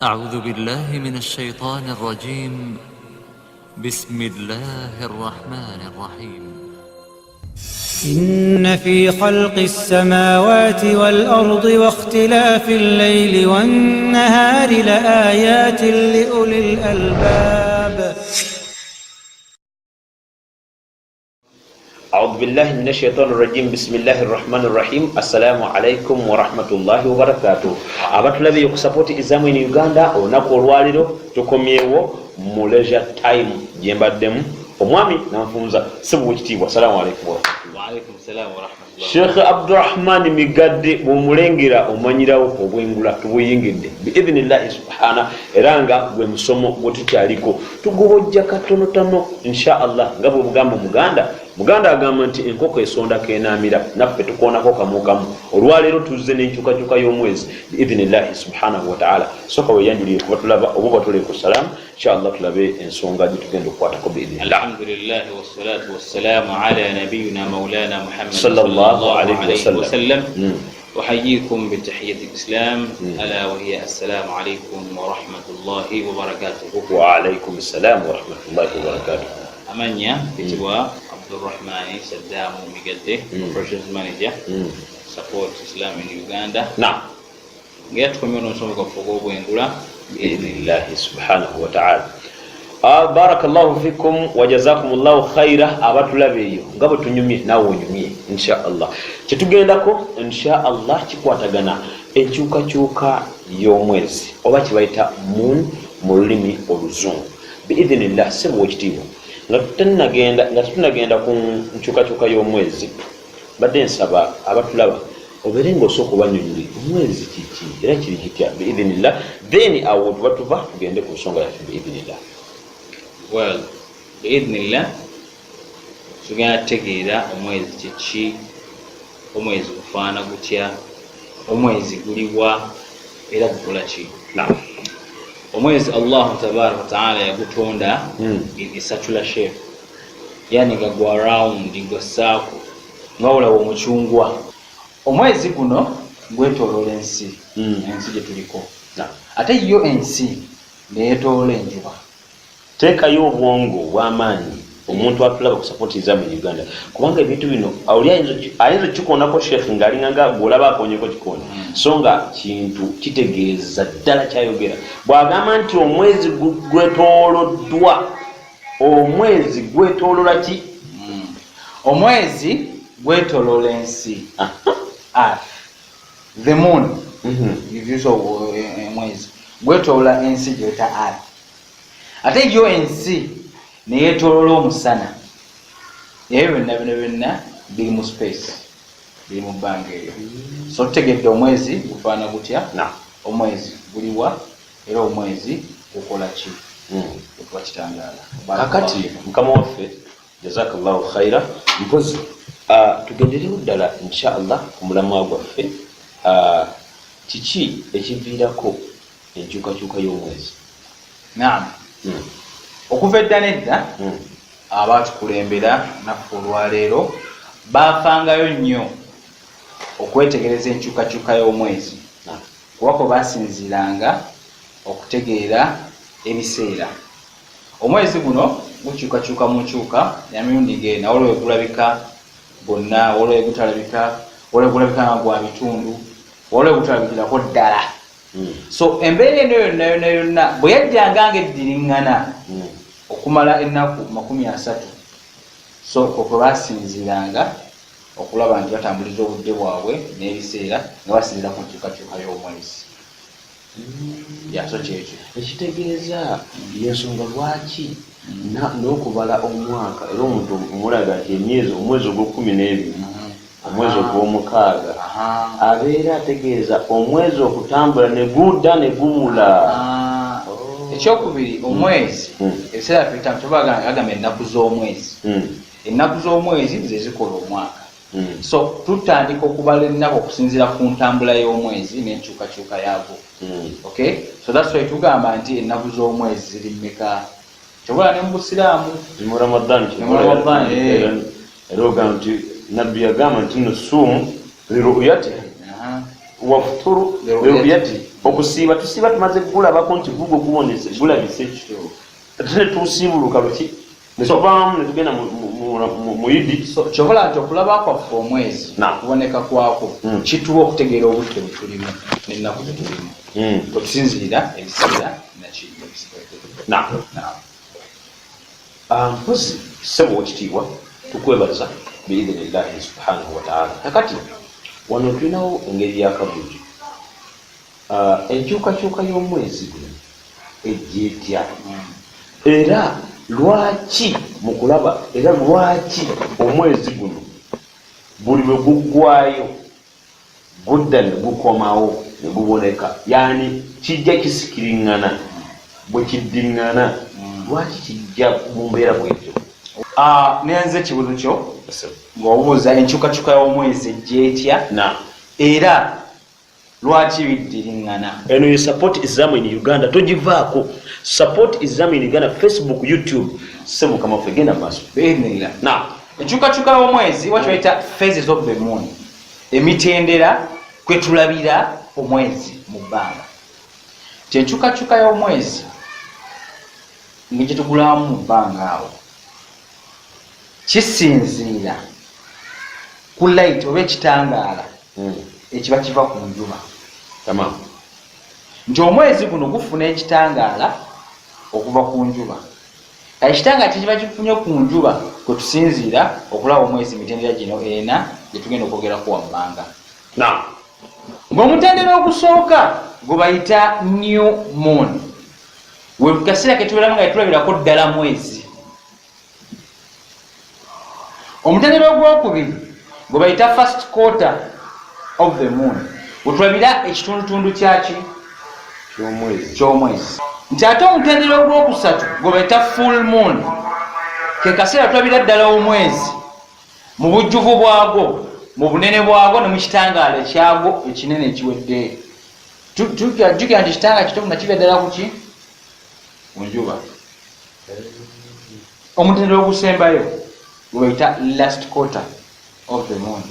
أعوذ بالله من الشيطان الرجيم. بسم الله الرحمن الرحيم. إن في خلق السماوات والأرض واختلاف الليل والنهار لآيات لأولي الألباب. أعوذ بالله من الشيطان الرجيم. بسم الله الرحمن الرحيم. السلام عليكم ورحمة الله وبركاته. abatulabe yokusapoti izamu in Uganda olunaku olwaliro tukomyewo mu leisure time gyembaddemu omwami nanfunza sibu wekitiibwa. Assalamu alaikum warahmatullahi. Wa alaikum salam wa rahmatullahi. Sheikh Abdurrahman Migadde bw'omulengera omanyirawo obwengula tubuyingidde biidhnillahi subhana era nga gwe musomo gwe tukyaliko tugubojja katonotono insha Allah nga bwe mugamba Muganda agamba nti enkoko esondako enaamira naffe tukoonako kamukamu. Olwaleero tuzze n'enkyukakyuka y'omwezi biidhnillahi subhanahu wa ta'ala. Soka weyanjulire kuba tulaba oba batuleeko salaamu insha Allah tulabe ensonga gye tugenda okukwatako biidhnillah. Alhamdulillah wassalatu wassalamu ala nabiyyina maulana Muhammad sallallahu alayhi wa sallam. أحييكم بتحية الإسلام ألا وهي السلام عليكم ورحمة الله وبركاته. وعليكم السلام ورحمة الله وبركاته. أمانيا بتوا عبد الرحمن سدام ميغادي Operations Manager Support Islam in Uganda. نعم. Get community نسمع كفوق وينقولا بإذن الله سبحانه وتعالى. Barakallahu fikum wa jazakumullahu khaira. Abatulabeyo ngabo tunyumye nawo onyumye insha Allah. Kitugendako insha Allah kikwatagana enkyukakyuka y'omwezi oba kibayita moon mu lulimi oluzungu biidhnillah. Sebo wekitiibwa nga tunagenda ku nkyukakyuka y'omwezi badde nsaba abatulaba obeere ng'osooka obanyonyole omwezi kiki era kiri kitya biidhnillah, then awo tuba tugende ku nsonga yaffe biidhnillah. Well, biidhnillah tugenda kutegeera omwezi kiki, omwezi gufaana gutya, omwezi guliwa era gukola ki. Omwezi Allah tabaraka wa taala yagutonda in circular shape, yani nga gwa round nga circle nga olawo omucungwa. Omwezi guno gwetoloola ensi, ensi gye tuliko, ate yo ensi neetoloola enjuba. Teekayo obwongo bw'amaanyi omuntu atulaba ku sapoti za mu Uganda kubanga ebintu bino awuli ayinza kikoonako Sheikh ng'alinganga gw'olaba akoonyeko kikooni so nga kintu kitegeeza ddala kyayogera bw'agamba nti omwezi gwetooloddwa. Omwezi gwetoolola ki? Omwezi gwetoloola ensi. Earth, the moon, omwezi gwetoloola ensi gyeta Earth. Ate yo ensi neyeetoloola omusana. Ebyo byonna biri mu space, biri mu bbanga eryo. So tutegedde omwezi gufaana gutya, omwezi guliwa era omwezi gukola ki, gukola kitangaala. Kakati mukama waffe jazakallahu khaira mpozi tugenderewo ddala insha Allah ku mulamwa gwaffe kiki ekiviirako enkyukakyuka y'omwezi. Naam. Okuva edda nedda abaatukulembera naku olwaleero baafangayo nnyo okwetegereza enkyukakyuka y'omwezi kubako baasinziiranga okutegeera ebiseera. Omwezi guno gukyukakyuka mu nkyuka ya mirundi ng'ena, olwo gulabika gwonna, olwo gutalabika, olwo gulabika nga gwa bitundu, olwo gutalabikirako ddala. So embeera eno yonna bwe yajjanga ng'eddiriŋŋana okumala ennaku 30, so okwo baasinziiranga okulaba nti batambuliza obudde bwabwe n'ebiseera nga basinziira ku nkyukakyuka y'omwezi. So kyekyo ekitegeeza yensonga lwaki n'okubala omwaka era omuntu omulaga nti omwezi ogw'12 omwezi ogw'omukaaga abeera ategeeza omwezi okutambula ne gudda ne gubula. Ekyokubiri, omwezi ebiseera tuyitamu tubagamba ennaku z'omwezi. Ennaku z'omwezi ze zikola omwaka. So tutandika okubala ennaku okusinziira ku ntambula y'omwezi n'enkyukakyuka yaagwo. Okay, so that's why tugamba nti ennaku z'omwezi ziri mmeka. Kyobola ne mu Busiraamu mu Ramadan era ogamba nti nabbi yagamba nti nusuumu liruyati wafuturu liruyati. okusiiba tusiiba tumaze kulabako nti gugo kubonese gulabise ate tusiibuluka luki netuvaamu netugenda mu idi kyokola nti okulaba kwaffe omwezi kuboneka kwako kituwa okutegeera obudde bwe tulimu n'ennaku ze tulimu okusinziira ebiseera mpozi ssebo wekitiibwa tukwebaza biidhinillahi subhanahu wataala. kakati wano tulinawo engeri yakabuujo enkyukakyuka y'omwezi guno ejjeetya era lwaki mukulaba era lwaki omwezi guno buli lwe guggwayo gudda ne gukomawo ne guboneka yani kijja kisikiriŋŋana bwe kiddiŋŋana lwaki kijja mu mbeera bwetyo? nenze ekibuzo kyo ng'obuuza enkyukakyuka y'omwezi ejjeetya era lwaki biddiriŋŋana. eno ye support Islam in Uganda togivaako. Support Islam in Uganda Facebook, YouTube. Semu kama fegenda maaso beerira enkyukakyuka y'omwezi wakyo bayita phases of the moon, emitendera kwe tulabira omwezi mu bbanga. Enkyukakyuka y'omwezi ng'egye tugulamu mu bbanga awo kisinziira ku light oba ekitangaala ekiba kiva ku njuba. Nti omwezi guno gufuna ekitangaala okuva ku njuba. Ekitangaala kiba kifunye ku njuba kwe tusinziira okulaba omwezi mitendera gino ena gye tugenda okwogerako wammanga. Ng'omutendera ogusooka gwe bayita new moon, we kaseera ke tubeeramu nga tulabirako ddala mwezi. Omutendera ogwokubiri gwe bayita first quarter of the moon, we tulabira ekitundutundu kyaki ky'omwezi. Nti ate omutendera ogwokusatu gwe bayita full moon, ke kaseera tulabira ddala omwezi mu bujjuvu bwagwo, mu bunene bwagwo ne mu kitangaala ekyagwo ekinene ekiwedde. Jjukira nti ekitangaala kitono nakibya ddala kuki? Ku njuba. Omutendera ogusembayo gwe bayita last quarter of the moon,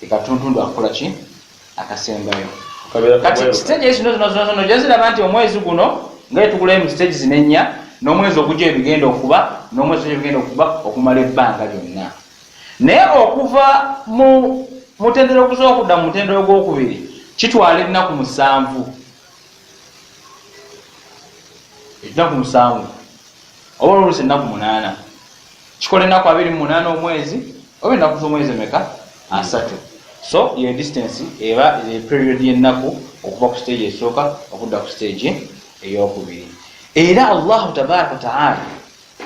ekatuntundu akola ki? Akasembayo. Kati stage zino gyeziraba nti omwezi guno nga tugulayo mu stage zino ennya, n'omwezi ogujja ebigenda okuba, n'omwezi ebigenda okuba okumala ebbanga lyonna. Naye okuva mu mutendera ogusooka okudda mu mutendera ogwokubiri kitwala ennaku 7. Ennaku 7 oba oluusi ennaku 8. Kikola ennaku 28 omwezi oba ennaku z'omwezi emeka? 3. So your distance eba period y'ennaku okuva ku stage esooka okudda ku stage eyokubiri. Era Allah tabaraka wa ta'ala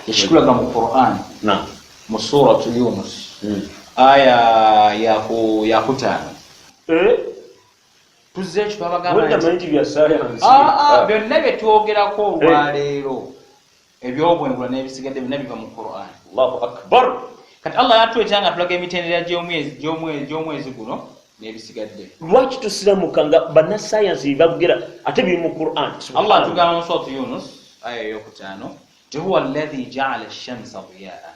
yashikulaga mu Qur'an mu suratu Yunus aya ya 5. Tuzze ekyo twabagamba byonna bye twogerako olwaleero ebyobwengula n'ebisigadde byonna biva mu Qur'an. Allahu akbar. Kati Allah yatwetanga nga tulaga emitendera gy'omwezi guno n'ebisigadde. Lwaki tusiramuka nga bannasayansi bagera ate biri mu Qur'an? Allah atugamba mu suratu Yunus aya ey'okutaano nti huwa alladhi ja'ala ash-shamsa diya'an.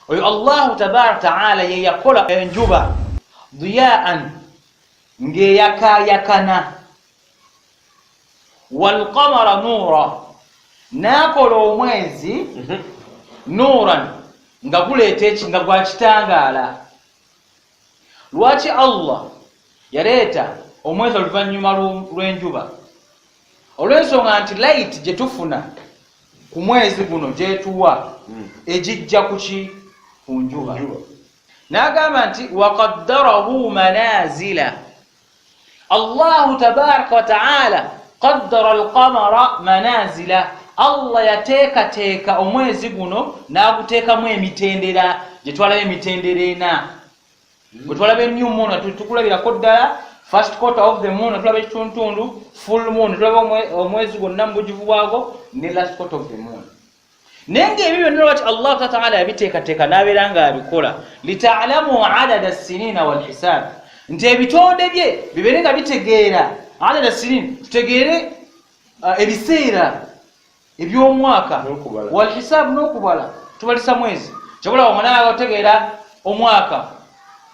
Oyo Allahu tabaraka ta'ala ye yakola enjuba diya'an ng'eyakaayakana, wal qamara nuura, n'akola omwezi nuuran nga guleeta nga gwa kitangaala. Lwaki Allah yaleeta omwezi oluvannyuma lw'enjuba? Olw'ensonga nti light gye tufuna ku mwezi guno gyetuwa egijja kuki? Ku njuba. N'agamba nti waqaddarahu manazila. Allahu tabaraka wa ta'ala qaddara al-qamara manazila. Allah yateekateeka omwezi guno n'aguteekamu emitendera gye twalaba emitendera ena. Bwe twalaba new moon tukulabirako ddala first quarter of the moon, tulaba ekituntundu full moon, tulaba omwezi gwonna mu bujjuvu bwago ne last quarter of the moon. Naye ng'ebyo byonna lwaki Allah ta'ala yabiteekateeka n'abeera ng'abikola lita'lamu adada as-sinina wal hisab, nti ebitonde bye bibeere nga bitegeera adada as-sinin, tutegeere ebiseera eby'omwaka, wal hisab n'okubala tubalisa mwezi. Kyobola omwana otegeera omwaka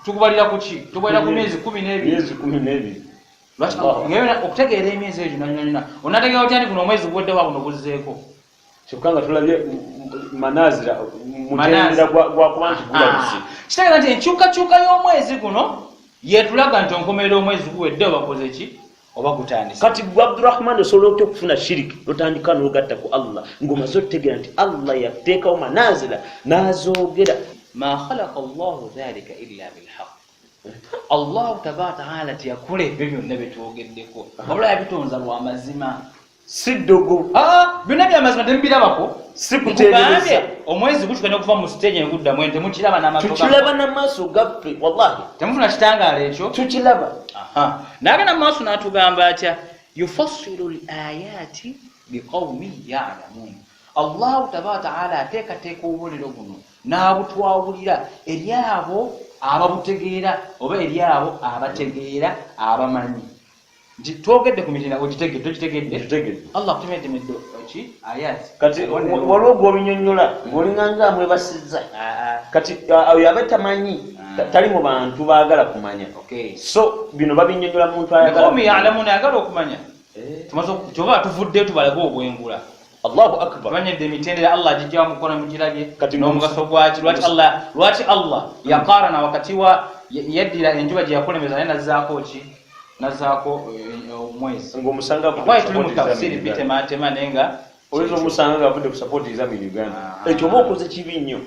tukubalira ku ki? Tukubalira ku myezi 12. lwaki okutegeera emyezi egyo nanyonanyona onategeera otya nti guno omwezi guweddewa guno guzzeeko kyokka nga tulabye manazira mutendera gwakuba nti gulabise kitegeeza nti enkyukakyuka y'omwezi guno yetulaga nti onkomerera omwezi guwedde oba koze ki oba gutandise kati gwe Abdurrahman osobola otya okufuna shiriki notandika n'ogatta ku Allah ng'omaze okutegeera nti Allah yateekawo manazira n'azoogera ma khalaqa Allahu dhalika illa bilhaq Allahu tabaaraka wa ta'ala teyakola ebyo byonna betwogeddeko wabula yabitonza lwa mazima si ddogo byonna byamazima temubirabako si kuteebereza omwezi gutukanya okuva mu stage enguddamu ente mukiraba n'amaaso tukiraba n'amaaso gaffe wallahi temufuna kitangaala ekyo tukiraba n'agenda mu maaso n'atugamba atya yufassilu l-ayati biqawmin ya'lamuun Allahu tabaaraka wa ta'ala ateekateeka obubonero buno n'abutwawulira eri abo ababutegeera oba eri abo abategeera abamanyi nti twogedde ku mitina ogitegedde Allah kutemedde ki ayati kati waliwo gw'obinyonnyola ng'olinganga amwebasizza kati oyo aba tamanyi tali mu bantu baagala kumanya so bino babinyonnyola muntu ayagala okumanya kyoba tuvuddeyo tubalage obwengula Allahu akbar banyedde emitendera Allah ajijja mukono mukirabye n'omugaso gwaki lwaki Allah yakarana wakati wa yaddira enjuba gye yakolemeza naye nazaako ki nazaako omwezi ng'omusanga wayi tuli mu tafsiri bitematema naye nga oyinza omusanga ng'avudde ku sapootiza mu Uganda ekyo oba okoze kibi nnyo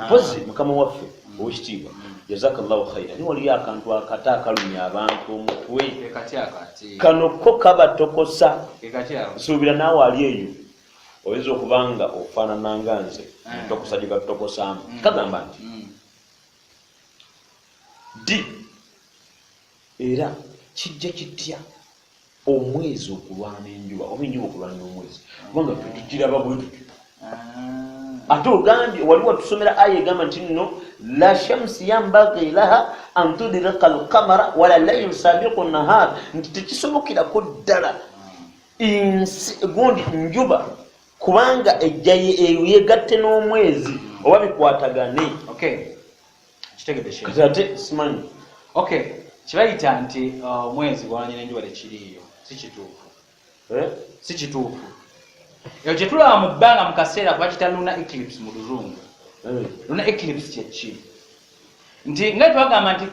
mpozi mukama waffe owekitiibwa jazakallahu khaira ni waliyo akantu akata akalumya abantu omutwe kano ko kabatokosa suubira naawe ali eyo oyinza okubanga ofaanananga nze ntokosa gye katutokosaamu kagamba nti di era kijja kitya omwezi okulwana enjuba oba enjuba okulwana n'omwezi kubanga tukiraba bwe tutyo ate ogambye wali watusomera aya egamba nti nno la shamsi yambagi laha an tudrika alqamara wala laylu sabiqu nahar nti tekisobokirako ddala gundi njuba kubanga ejja yegatte n'omwezi oba bikwatagane kitegedde ate simanyi kibayita nti omwezi gwalanye n'enjuba tekiriiyo si kituufu ekyo kyetulaba mu bbanga mu kaseera kuba kita luna eclipse mu luzungu luna eclipse kyeki nti nga twagamba nti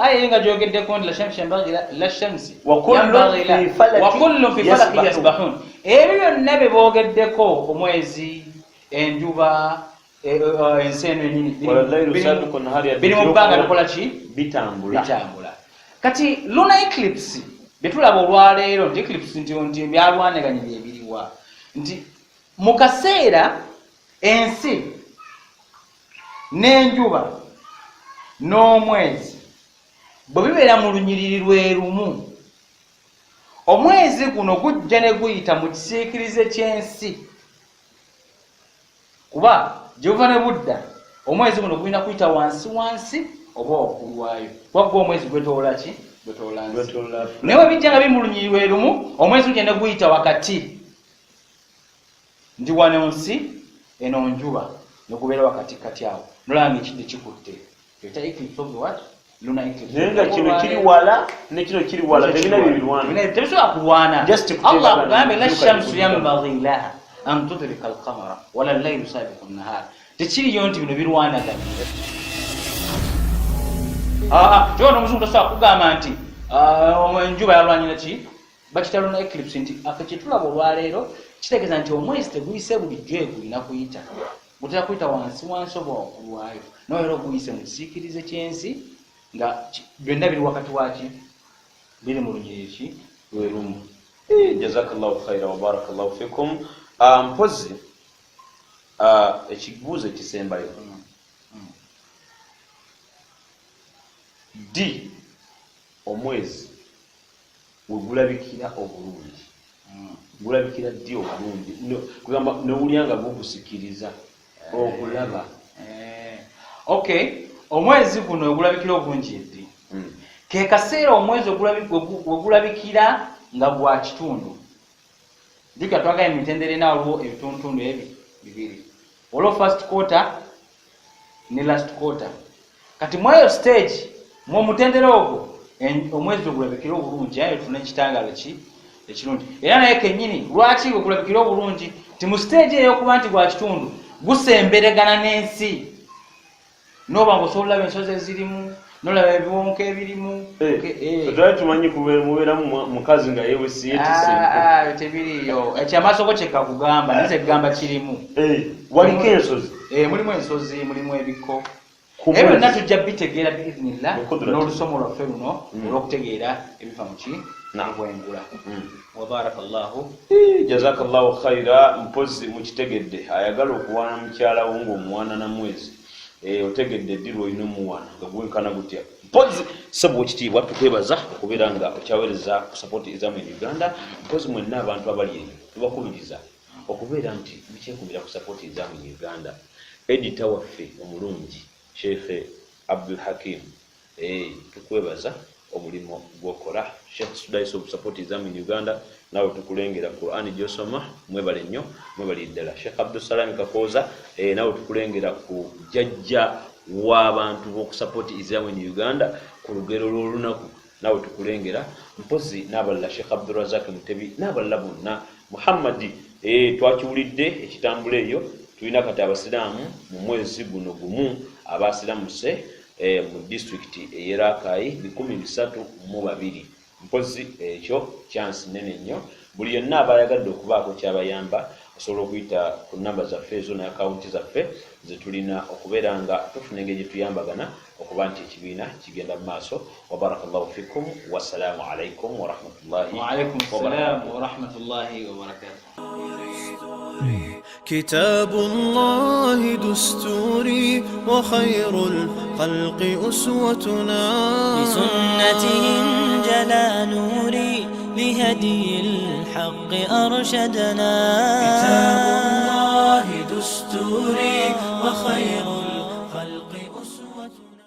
aya nga gyogeddeko nti la shamsi wa kullun fi falaki yasbahun ebyo byonna bye boogeddeko omwezi enjuba ensi eno enyini biri mu bbanga bikola ki bitambula kati luna eclipse byetulaba olwaleero nti eclipse nti byalwanaganye byebiriwa nti mu kaseera ensi n'enjuba n'omwezi bwe bibeera mu lunyiriri lwe lumu omwezi guno gujja ne guyita mu kisiikirize ky'ensi kuba gyova ne budda omwezi guno gulina kuyita wansi oba waggulu waayo wagga omwezi gwetoola ki gwetoola nsi naye bwe bijja nga biri mu lunyiriri lwe lumu omwezi gujja ne guyita wakati ndi wano nsi eno njuba ne gubeera wakatikati awo nolanga ekidde kikutte eta eclipse of what lunar eclipse naye nga kino kiri wala ne kino kiri wala tebina bibirwana tebisobola kulwana Allah kugambe la shamsu yambaghi laha an tudrika alqamara wala allaylu sabiqu an-nahar tekiriyo nti bino birwanaganye kyona omuzungu tasobola kugamba nti enjuba yalwanyira ki bakita lunar eclipse nti akakitulaba olwaleero kitegeeza nti omwezi teguyise bulijjo egulina kuyita gutera kuyita wansi oba waggulu waayo noera oguyise mu kisiikirize ky'ensi nga byonna biri wakati waki biri mu lunyiriri ki lwe lumu jazakallahu khaira wa barakallahu fikum mpozi ekibuuzo ekisembayo di omwezi wegulabikira obulungi gulabikira ddi obulungi kugamba nowulyanga gukusikiriza okulaba omwezi guno wegulabikira obulungi eddi ke kaseera omwezi wegulabikira nga gwa kitundu jjukira twagala emitendera ena waliwo ebitundutundu ebi bibiri waliwo first quarter ne last quarter kati mweyo stage mwomutendera ogwo omwezi ogulabikira obulungi ayo tuna ekitangalo ekirungi era naye kennyini lwaki okulabikira obulungi ti mu siteegi ey'okuba nti gwa kitundu gusemberegana n'ensi noba ngaosobola olaba ensozi ezirimu nolaba ebiwonka ebirimu twali tumanyi mubeeramu mukazi nga tebiriyo ekyamaaso go kyekakugamba naye ekigamba kirimu waliko ensozi mulimu ensozi mulimu ebikko ebyo byonna tujja bitegeera biiznillah n'olusomo lwaffe luno olw'okutegeera ebifa muki nabwengula wabarakallahu jazakallahu khaira mpozi mukitegedde ayagala okuwaana mukyalawo ng'omuwaana na mwezi otegedde ddi lwolina omuwaana nga gwenkana gutya mpozi sebo ekitiibwa tukwebaza okubeera nga okyaweereza ku sapoti ezamu e Uganda mpozi mwenna abantu abali eyo tubakubiriza okubeera nti mukyekumira ku sapoti ezamu e Uganda edita waffe omulungi Sheikh Abdul Hakim tukwebaza omulimu gwokola Sheikh Sudais of support ezamu in Uganda nawe tukulengera Qur'ani gyosoma mwebale nnyo mwebale ddala Sheikh Abdul Salam Kakoza nawe tukulengera ku jajja w'abantu b'okusupport ezamu in Uganda ku lugero lw'olunaku nawe tukulengera mpozi n'abalala Sheikh Abdul Razak Mutebi n'abalala bonna Muhammadi twakiwulidde ekitambula eyo tulina kati abasiraamu mu mwezi guno gumu abasiramuse mu district eyerakai 332 mpozi ekyo chance nene nnyo buli yonna abayagadde okubaako kyabayamba osobola okuyita ku namba zaffe ezo ne akawunti zaffe zetulina okubeera nga tufuna engeri gyetuyambagana okuba nti ekibiina kigenda mu maaso wa barakallahu fikum wasalaamu alaikum warahmatullahi wabarakatuh كتاب الله دستوري وخير الخلق أسوتنا بسنته انجلى نوري لهدي الحق أرشدنا كتاب الله دستوري وخير الخلق أسوتنا